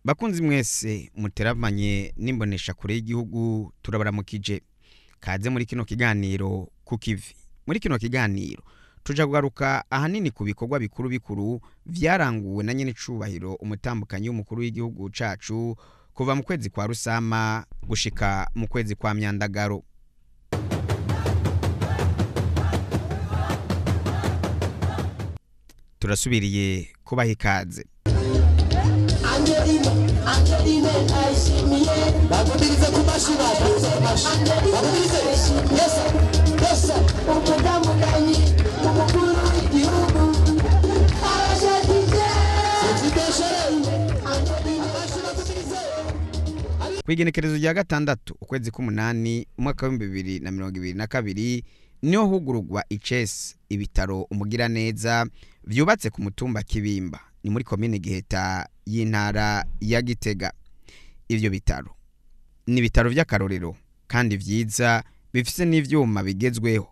Bakunzi mwese muteramanye n'imbonesha kure y'igihugu turabaramukije. Kaze muri kino kiganiro ku kivi. Muri kino kiganiro tuja kugaruka ahanini ku bikorwa bikuru bikuru vyaranguwe na nyene cubahiro umutambukanyi w'umukuru w'igihugu cacu kuva mu kwezi kwa Rusama gushika mu kwezi kwa Myandagaro. Turasubiriye kubaha ikaze. Kwigenekerezo rya gatandatu ukwezi k'umunani umwaka wa 2022 niho hugurugwa ICS ibitaro umugira neza vyubatse ku mutumba Kibimba ni muri komine Giheta y'intara ya Gitega. Ivyo bitaro ni bitaro vy'akarorero kandi vyiza bifise n'ivyuma bigezweho,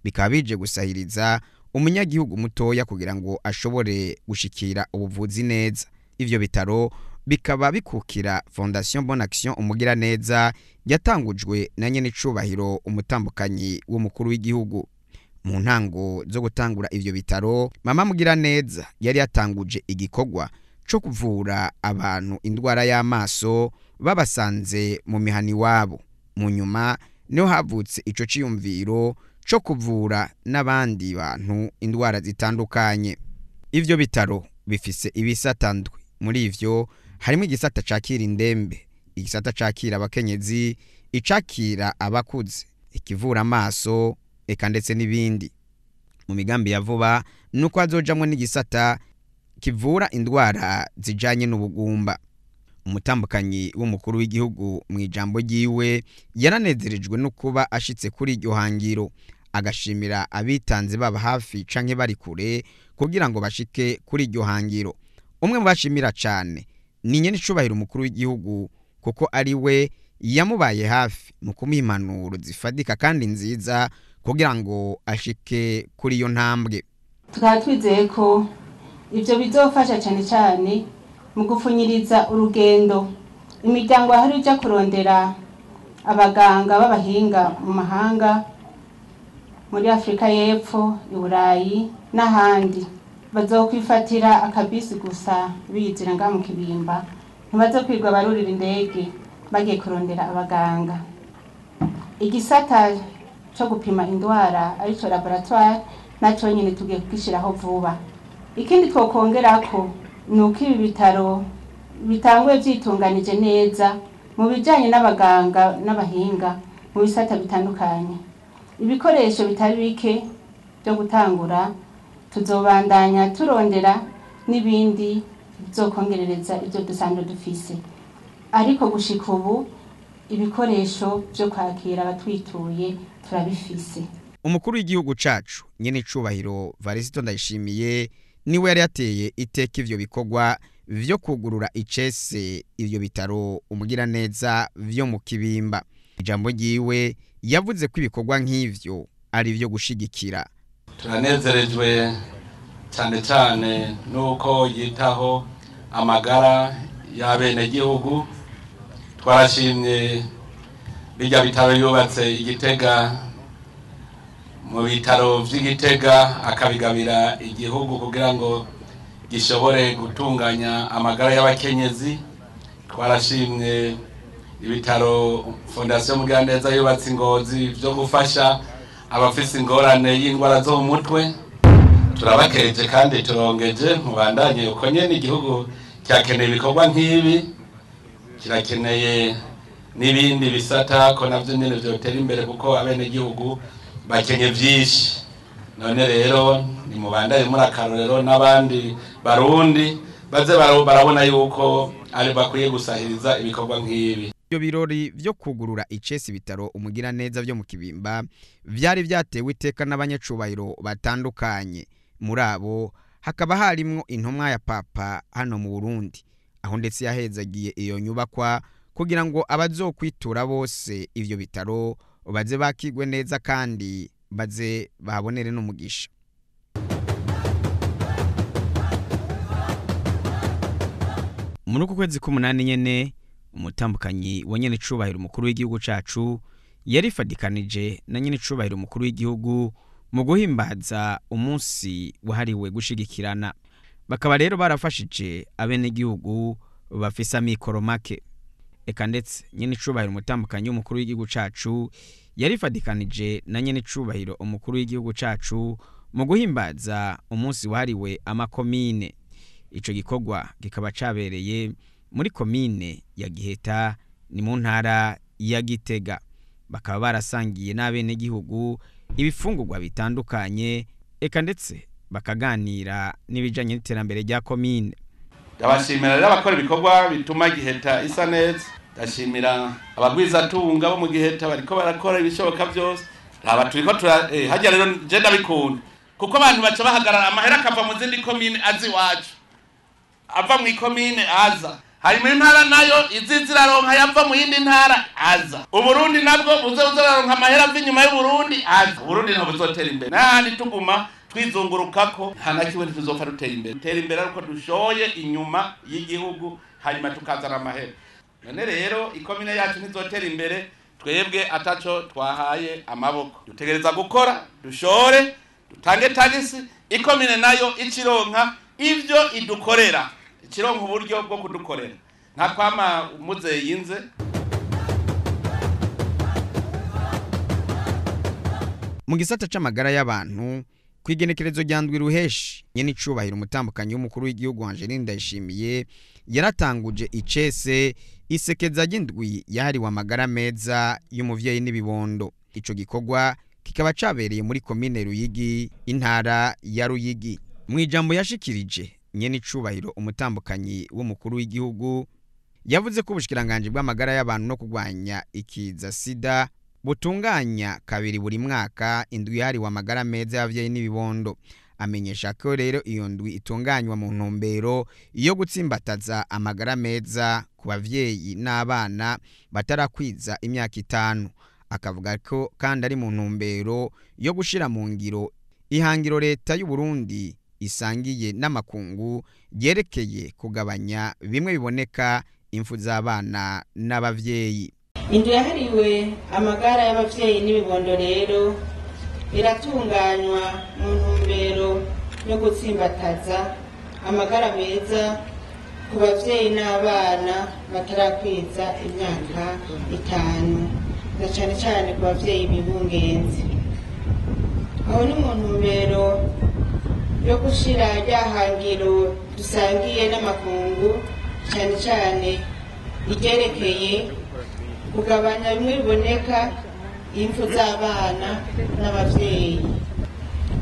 bikaba bije gusahiriza umunyagihugu mutoya kugira ngo ashobore gushikira ubuvuzi neza. Ivyo bitaro bikaba bikukira Fondation Bonne Action umugira neza yatangujwe na nyene cubahiro umutambukanyi w'umukuru w'igihugu. Mu ntango zo gutangura ivyo bitaro, mama mugira neza yari yatanguje igikorwa cyo kuvura abantu indwara y'amaso babasanze mu mihani wabo. Mu nyuma niho havutse ico ciyumviro cyo kuvura n'abandi bantu indwara zitandukanye. Ivyo bitaro bifise ibisatandwe. Muri ivyo harimo igisata cakira indembe, igisata cakira abakenyezi, icakira abakuze, ikivura amaso eka ndetse n'ibindi. Mu migambi ya vuba nuko azojamwe n'igisata kivura indwara zijanye n'ubugumba. Umutambukanyi w'umukuru w'igihugu mu ijambo ryiwe yaranezerejwe no kuba ashitse kuri iryo hangiro, agashimira abitanze baba hafi canke bari kure kugira ngo bashike kuri iryo hangiro. Umwe mu bashimira cane ni nyene cubahiro umukuru w'igihugu kuko ari we yamubaye hafi mu kumimpanuro zifadika kandi nziza kugira ngo ashike kuri iyo ntambwe. Tukaba twizeye ko ivyo bizofasha cyane cyane mu gupfunyiriza urugendo imiryango hari ija kurondera abaganga b'abahinga mu mahanga muri Afrika y'Epfo, Burayi n'ahandi. Bazokwifatira akabisi gusa bizira nga mu Kibimba, ntibazokwirwa barurira indege bagiye kurondera abaganga. Igisata cyo gupima indwara arico laboratoire naco nyene tugiye kugishiraho vuba. Ikindi twokongerako nuko ibi bitaro bitangwe vyitunganije neza mu bijanye n'abaganga n'abahinga mu bisata bitandukanye. Ibikoresho bitari bike byo gutangura tuzobandanya turondera n'ibindi bizokongerereza ibyo dusanzwe dufise, ariko gushika ubu ibikoresho byo kwakira abatwituye turabifise. Umukuru w'igihugu cacu nyene cubahiro Varisito Ndayishimiye niwe yari yateye iteka ivyo bikorwa vyo kugurura ICS ivyo bitaro umugira neza vyo mu Kibimba. Ijambo ryiwe yavuze ko ibikorwa nk'ivyo ari vyo gushigikira. Turanezerejwe cyane cyane nuko yitaho amagara y'abene gihugu. Twarashimye bijya bitaro yubatse Igitega, mu bitaro vy'Igitega akabigabira igihugu kugira ngo gishobore gutunganya amagara y'abakenyezi. Twarashimye ibitaro Fondation Mugira neza yubatse Ngozi byo gufasha abafise ingorane y'indwara zo mu mutwe. Turabakeje kandi turongeje mubandanye uko nyene igihugu cyakeneye ibikorwa nk'ibi, kirakeneye n'ibindi bisata ko navyo nyene vyotera imbere kuko abene gihugu bakenye vyinshi. None rero ni mubandanye muri akarorero n'abandi barundi baze barabona yuko ari bakwiye gusahiriza ibikorwa nk'ibi. Ibyo birori vyo kugurura ICS ibitaro umugira neza vyo mu Kibimba vyari vyatewe iteka n'abanyacubahiro batandukanye. Muri abo hakaba harimwo intumwa ya Papa hano mu Burundi, aho ndetse yahezagiye iyo nyubakwa kugira ngo abazokwitura bose ivyo bitaro baze bakigwe neza kandi baze bahabonere n'umugisha. muri uku kwezi k'umunani nyene umutambukanyi wa nyene cubahiro umukuru w'igihugu cacu yarifadikanije na nyene cubahiro umukuru w'igihugu mu guhimbaza umunsi wahariwe gushigikirana. Bakaba rero barafashije abenegihugu bafise amikoro make. Eka ndetse nyene cubahiro umutambukanyi w'umukuru w'igihugu cacu yarifadikanije na nyene cubahiro umukuru w'igihugu cacu mu guhimbaza umunsi wahariwe amakomine. Ico gikorwa kikaba cabereye muri komine ya Giheta ni mu ntara ya Gitega. Bakaba barasangiye n'abenegihugu ibifungurwa bitandukanye, eka ndetse bakaganira n'ibijanye n'iterambere rya komine. Ndabashimira rero abakora ibikorwa bituma Giheta isa neza. Ndashimira abagwizatunga bo mu Giheta bariko barakora ibishoboka byose. Aba turiko hajya rero je ndabikunda kuko abantu baca bahagarara amahera akava mu zindi komine azi wacu, ava mu ikomine aza, hari mu ntara nayo iziziraronka yava mu yindi ntara aza. Uburundi nabwo buzoraronka amahera ava inyuma y'Uburundi aza. Uburundi ntabwo buzotera imbere nandi tuguma twizungurukako nta na kimwe tuzopfa dutera imbere. Dutera imbere ariko dushoye inyuma y'igihugu hanyuma tukazana amahera. None rero ikomine yacu ntizotera imbere twebwe ataco twahaye amaboko. Dutegereza gukora, dushore, dutange tagisi, ikomine nayo ikironka ivyo idukorera, ikironka uburyo bwo kudukorera. Nta kwama umuze yinze. Mu gisata c'amagara y'abantu kwigenekerezo rya ndwi ruheshi nyene icubahiro umutambukanyi w'umukuru w'igihugu Angeline Ndayishimiye yaratanguje icese isekeza ry'indwi yahariwe amagara meza y'umuvyeyi n'ibibondo. Ico gikorwa kikaba cabereye muri komine Ruyigi, intara ya Ruyigi. Mwijambo yashikirije nyene icubahiro umutambukanyi w'umukuru w'igihugu yavuze ko ubushikiranganje bw'amagara y'abantu no kugwanya ikiza sida butunganya kabiri buri mwaka indwi yahariwe amagara meza y'abavyeyi n'ibibondo. Amenyesha ko rero iyo ndwi itunganywa mu ntumbero yo gutsimbataza amagara meza ku bavyeyi n'abana batarakwiza imyaka 5. Akavuga ko kandi ari mu ntumbero yo gushira mu ngiro ihangiro leta y'u Burundi isangiye n'amakungu yerekeye kugabanya bimwe biboneka impfu z'abana n'abavyeyi. Indwi yahariwe amagara y'abavyeyi n'ibibondo rero iratunganywa mu ntumbero yo gutsimbataza amagara meza ku bavyeyi n'abana batarakwiza imyaka 5, na cane cane ku bavyeyi bibungenze. Aho ni mu ntumbero yo gushira ryahangiro dusangiye n'amakungu, cane cane igerekeye kugabanya bimwe biboneka impfu z'abana n'abavyeyi.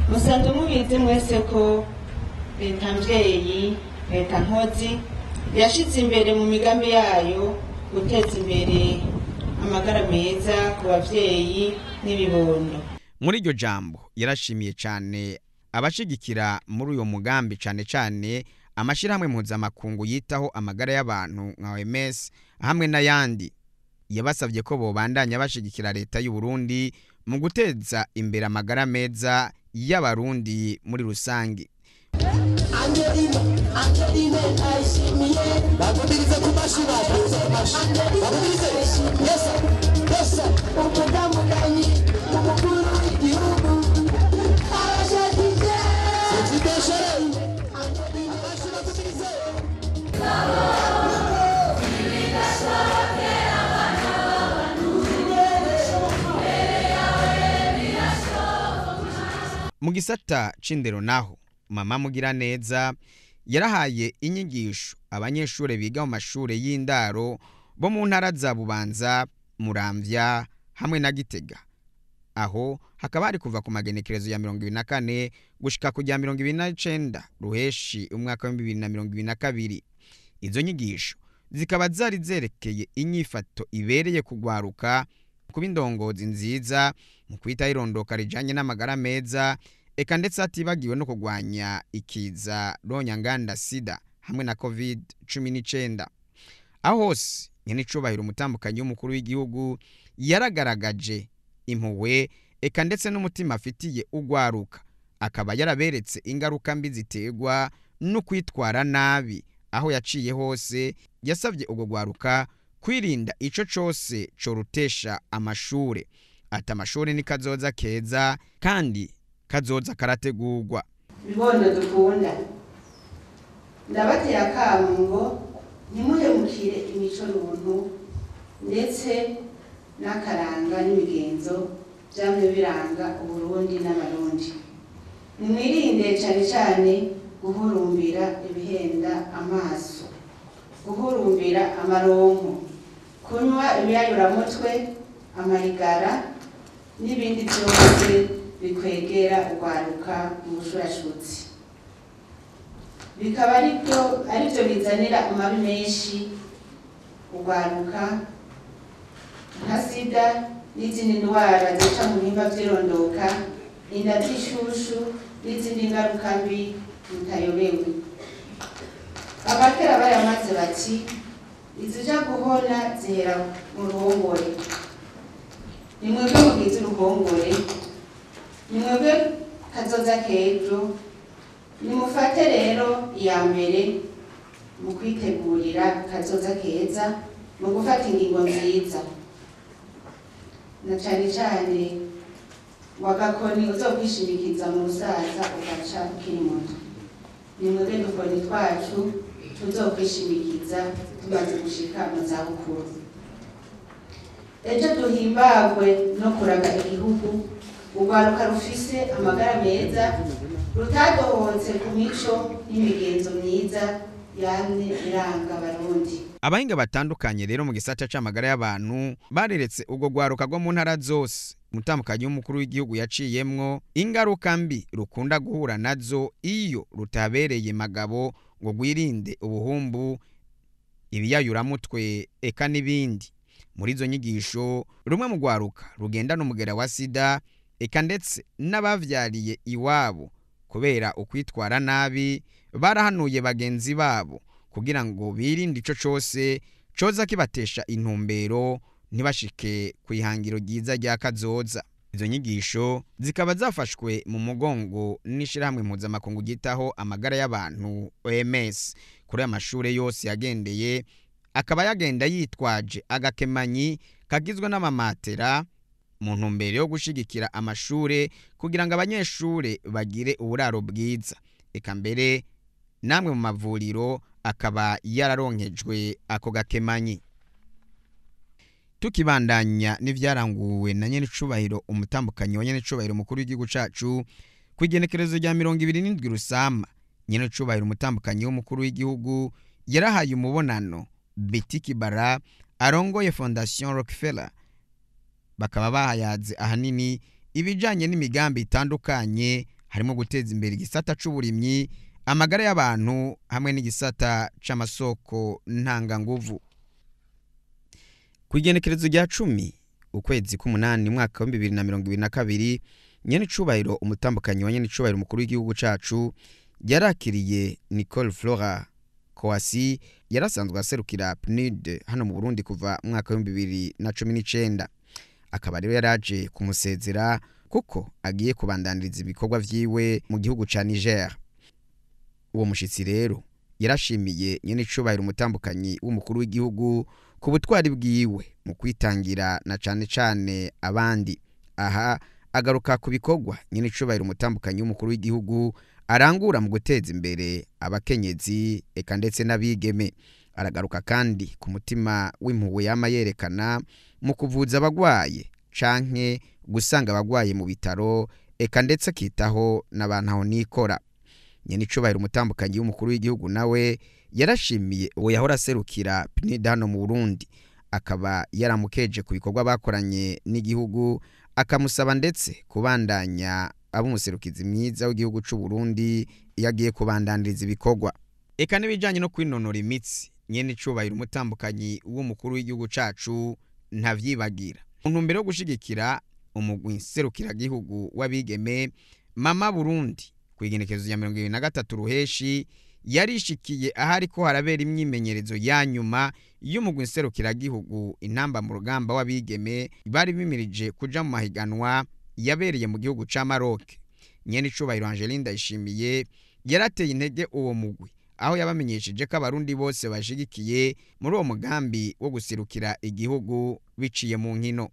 Musanzwe mubizi mwese ko leta mvyeyi, leta nkozi yashize imbere mu migambi yayo guteza imbere amagara meza ku bavyeyi n'ibibondo. Muri iryo jambo yarashimiye cane abashigikira muri uyo mugambi, cane cane amashirahamwe mpuzamakungu yitaho amagara y'abantu nka OMS hamwe n'ayandi. Yabasavye ko bobandanya bashigikira leta y'u Burundi mu guteza imbere amagara meza y'abarundi muri rusangi. Angeline Ndayishimiye bagumirize ku mashira bagumirize yes umutambukanyi w'umukuru w'igihugu abashadije sitibeshere Angeline bashira kumirize mu gisata c'indero naho mama mugira neza yarahaye inyigisho abanyeshure biga mu mashure y'indaro bo mu ntara za Bubanza, Muramvya hamwe na Gitega. Aho hakaba hari kuva ku magenekerezo ya 24 gushika ku 29 ruheshi umwaka wa 2022. Izo nyigisho zikaba zari zerekeye inyifato ibereye kugwaruka, kuba indongozi nziza mu kwita irondoka rijanye n'amagara meza, eka ndetse atibagiwe no kugwanya ikiza ronyanganda sida hamwe na COVID-19. Aho hose nyene icubahiro umutambukanyi w'umukuru w'igihugu yaragaragaje impuhwe, eka ndetse n'umutima afitiye ugwaruka, akaba yaraberetse ingaruka mbi ziterwa no kwitwara nabi aho yaciye hose yasabye ubwo gwaruka kwirinda ico cose corutesha amashure. Ati amashure ni kazoza keza kandi kazoza karategurwa. Bibondo dukunda ndabateye akamu ngo ntimuhemukire imico n'ubuntu ndetse n'akaranga n'imigenzo byamwe biranga Uburundi n'Abarundi. Nimwirinde cyane cyane guhurumbira ibihenda amaso, guhurumbira amaronko, kunywa ibiyayuramutwe, amarigara n'ibindi byose bikwegera urwaruka mu bushurashutsi. Bikaba aribyo bizanira amabi menshi urwaruka nka sida n'izindi ndwara zica mu bihimba by'irondoka, inda z'ishushu n'izindi ngaruka mbi mutayobewe. Abakera baramaze bati izija guhona zihera mu ruhongore. Nimwebwe mugize uruhongore, nimwebwe kazoza k'ejo, nimufate rero iya mbere mu kwitegurira kazoza keza, mu gufata ingingo nziza. Na cyane cyane wagakoni uzokwishimikiza mu busaza ugaca ukiri muto. Nimwebwe dukoni twacu tuzokwishimikiza tumaze gushika mu zabukuru. Ejo duhimbagwe no kuraga igihugu, urwaruka rufise amagara meza, rutadohotse ku mico n'imigenzo myiza yamye iranga Abarundi. Abahinga batandukanye rero mu gisata c'amagara y'abantu bareretse ubwo gwaruka rwo mu ntara zose umutambukanyi w'umukuru w'igihugu yaciyemwo ingaruka mbi rukunda guhura nazo iyo rutabereye magabo ngo gwirinde ubuhumbu, ibiyayuramutwe eka n'ibindi. Muri izo nyigisho rumwe mu gwaruka rugendana umugera wa sida eka ndetse n'abavyariye iwabo kubera ukwitwara nabi barahanuye bagenzi babo kugira ngo birinde ico cose coza kibatesha intumbero ntibashike kwihangiro ryiza rya kazoza. Izo nyigisho zikaba zafashwe mu mugongo n'ishirahamwe mpuzamakungu ryitaho amagara y'abantu OMS. Kuri amashure yose yagendeye akaba yagenda yitwaje agakemanyi kagizwe n'amamatera mu ntumbero yo gushigikira amashure kugira ngo abanyeshure bagire uburaro bwiza. Eka mbere namwe mu mavuriro akaba yararonkejwe ako gakemanyi. Tukibandanya n'ivyaranguwe na nyenecubahiro umutambukanyi wa nyenecubahiro mukuru w'igihugu cacu kwigenekerezo rya 27 Rusama, nyenecubahiro umutambukanyi w'umukuru w'igihugu yarahaye umubonano Betty Kibara arongoye Fondation Rockefeller. Bakaba bahayaze ahanini ibijanye n'imigambi itandukanye harimo guteza imbere igisata c'uburimyi, amagara y'abantu hamwe n'igisata c'amasoko ntanganguvu. Kwigenekerezo rya 10 ukwezi k'umunani mwaka wa 2022, nyenecubahiro umutambukanyi wa nyenecubahiro mukuru w'igihugu cacu yarakiriye Nicole Flora Kouassi yarasanzwe aserukira PNUD hano mu Burundi kuva mwaka wa 2019. Akaba rero yaraje kumusezera kuko agiye kubandaniriza ibikorwa vyiwe mu gihugu ca Niger. Uwo mushitsi rero yarashimiye nyenecubahiro umutambukanyi w'umukuru w'igihugu ku butwari bwiwe mu kwitangira na cane cane abandi. Aha agaruka ku bikorwa nyenecubahiro umutambukanyi w'umukuru w'igihugu arangura mu guteza imbere abakenyezi eka ndetse n'abigeme. Aragaruka kandi ku mutima w'impuhwe yama yerekana mu kuvuza abagwaye canke gusanga abagwaye mu bitaro eka ndetse akitaho n'abantu aho nikora. Nyenecubahiro umutambukanyi w'umukuru w'igihugu nawe yarashimiye uwo yahora aserukira PNUD hano mu Burundi, akaba yaramukeje ku bikorwa bakoranye n'igihugu, akamusaba ndetse kubandanya abumuserukizi mwiza w'igihugu c'u Burundi yagiye kubandaniriza ibikorwa. Eka n'ibijanye no kwinonora imitsi, nyenecubahiro umutambukanyi w'umukuru w'igihugu cacu ntavyibagira. Mu ntumbero yo gushigikira umugwi nserukira gihugu w'abigeme Mama Burundi, kwigenekezo ya 23 Ruheshi yarishikiye ahari ko harabera imyimenyerezo ya nyuma y'umugwi nserukira gihugu intamba mu rugamba w'abigeme bari bimirije kuja mu mahiganwa yabereye mu gihugu ca Maroc. Nyenecubahiro Angeline Ndayishimiye yarateye intege uwo mugwi aho yabamenyesheje ko abarundi bose bashigikiye muri uwo mugambi wo gusirukira igihugu biciye mu nkino.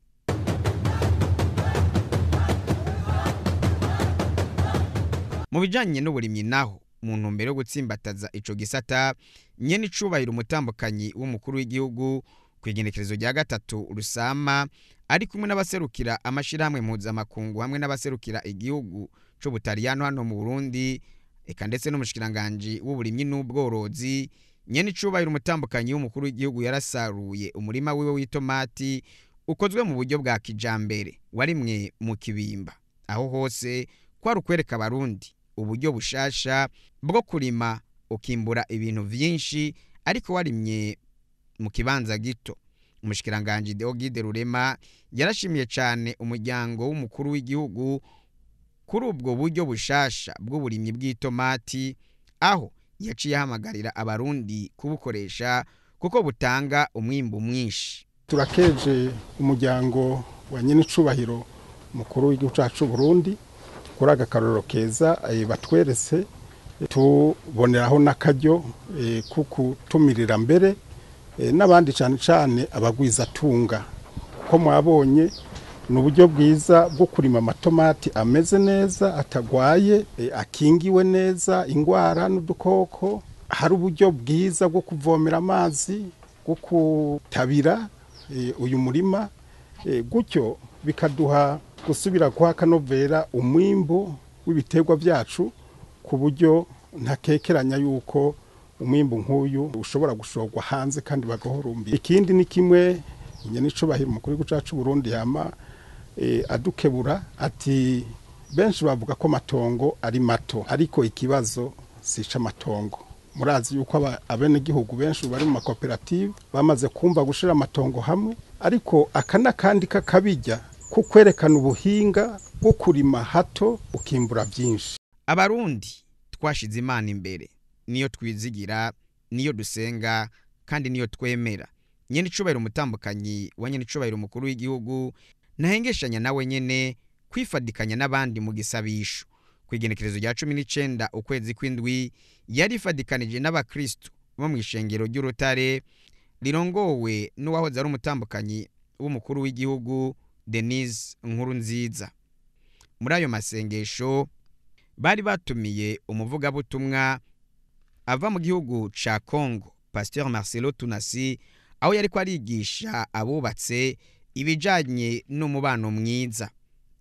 Mu bijanye n'uburimyi naho mu ntumbero yo gutsimbataza ico gisata, nyene icubahiro umutambukanyi w'umukuru w'igihugu kw'igenekerezo rya 3 Rusama ari kumwe n'abaserukira amashirahamwe mpuzamakungu hamwe n'abaserukira igihugu c'Ubutaliyano hano mu Burundi, eka ndetse n'umushikiranganje w'uburimyi n'ubworozi. Nyene icubahiro umutambukanyi w'umukuru w'igihugu yarasaruye umurima wiwe w'itomati ukozwe mu buryo bwa kijambere warimwe mu kibimba, aho hose kwari ukwereka abarundi uburyo bushasha bwo kurima ukimbura ibintu vyinshi ariko warimye mu kibanza gito. Umushikiranganje Deogide Rurema yarashimiye cyane umuryango w'umukuru w'igihugu kuri ubwo buryo bushasha bw'uburimyi bw'itomati, aho yaciye ahamagarira abarundi kubukoresha kuko butanga umwimbu mwinshi. Turakeje umuryango wa nyene icubahiro mukuru w'igihugu cacu Burundi kuri agakaroro keza batweretse, tuboneraho n'akaryo kukutumirira mbere n'abandi cyane cyane abagwiza tunga ko mwabonye n'uburyo bwiza bwo kurima amatomati ameze neza atagwaye, akingiwe neza ingwara n'udukoko. Hari uburyo bwiza bwo kuvomera amazi, bwo kutabira uyu murima, gutyo bikaduha gusubira kwa kanovera umwimbu w'ibiterwa byacu ku buryo ntakekeranya yuko umwimbu nk'uyu ushobora gushorwa hanze kandi bagahorumbi. Ikindi ni kimwe nyene icubahiro mukuru w'igihugu cacu Burundi yama adukebura ati benshi bavuga ko amatongo ari mato ariko ikibazo sica amatongo. Murazi yuko abene gihugu benshi bari mu makoperative bamaze kumva gushira amatongo hamwe, ariko akana kandi kakabijya kukwerekana ubuhinga bwo kurima hato ukimbura byinshi. Abarundi twashize Imana imbere, niyo twizigira, niyo dusenga kandi niyo twemera. Nyene icubahiro umutambukanyi wa nyene icubahiro umukuru w'igihugu nahengeshanya nawe nyene kwifadikanya n'abandi mu gisabisho. Kwigenekerezo rya 19 ukwezi kw'indwi yarifadikanije n'abakristo bo mu ishengero ry'Urutare rirongowe n'uwahoze ari umutambukanyi w'umukuru w'igihugu Denise Nkurunziza. Muri ayo masengesho bari batumiye umuvugabutumwa ava mu gihugu ca Congo, Pasteur Marcelo Tunasi, aho yariko arigisha abubatse ibijanye n'umubano mwiza.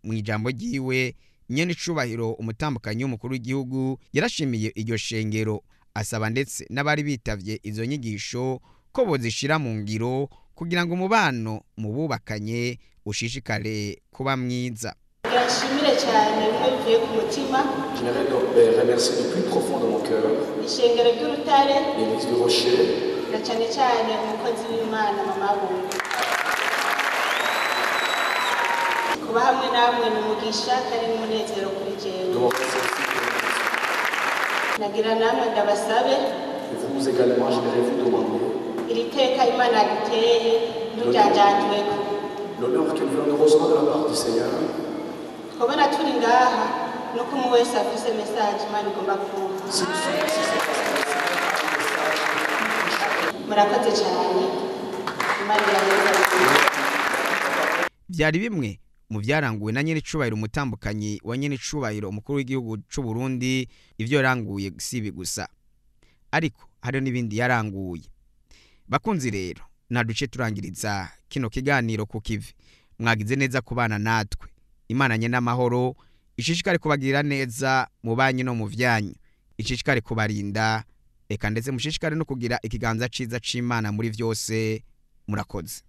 Mu ijambo ryiwe nyene icubahiro umutambukanyi w'umukuru w'igihugu yarashimiye iryo shengero, asaba ndetse n'abari bitavye izo nyigisho ko bozishira mu ngiro kugira ngo umubano mu bubakanye ushishikare kuba mwiza. Ndashimire cyane bivuye ku mutima. J'aimerais donc remercier du plus profond de mon cœur ishengero ry'Urutare, l'Église du Rocher, na cyane cyane umukozi w'Imana mama we. Kuba hamwe namwe n'umugisha kandi n'umunezero kuri jewe. Nagira namwe ndabasabe, et vous également, j'aimerais vous demander iri teka Imana yaduteye ntujanjatweko. l'honneur que nous venons de recevoir de la part du Seigneur. Twabona turi ngaha no kumwe wese afise message Imana igomba kumva. Murakoze cyane. Imana yabeza. Byari bimwe mu byaranguwe na nyene icubahiro umutambukanyi wa nyene icubahiro umukuru w'igihugu c'u Burundi. Ivyo yaranguye sibi gusa, ariko hari n'ibindi yaranguye. Bakunzi rero, naduce turangiriza kino kiganiro ku kivi. Mwagize neza kubana natwe. Imana nyene amahoro ishishikare kubagirira neza mu banyi no mu vyanyu, ishishikare kubarinda, eka ndetse mushishikare no kugira ikiganza ciza c'Imana muri vyose. Murakoze.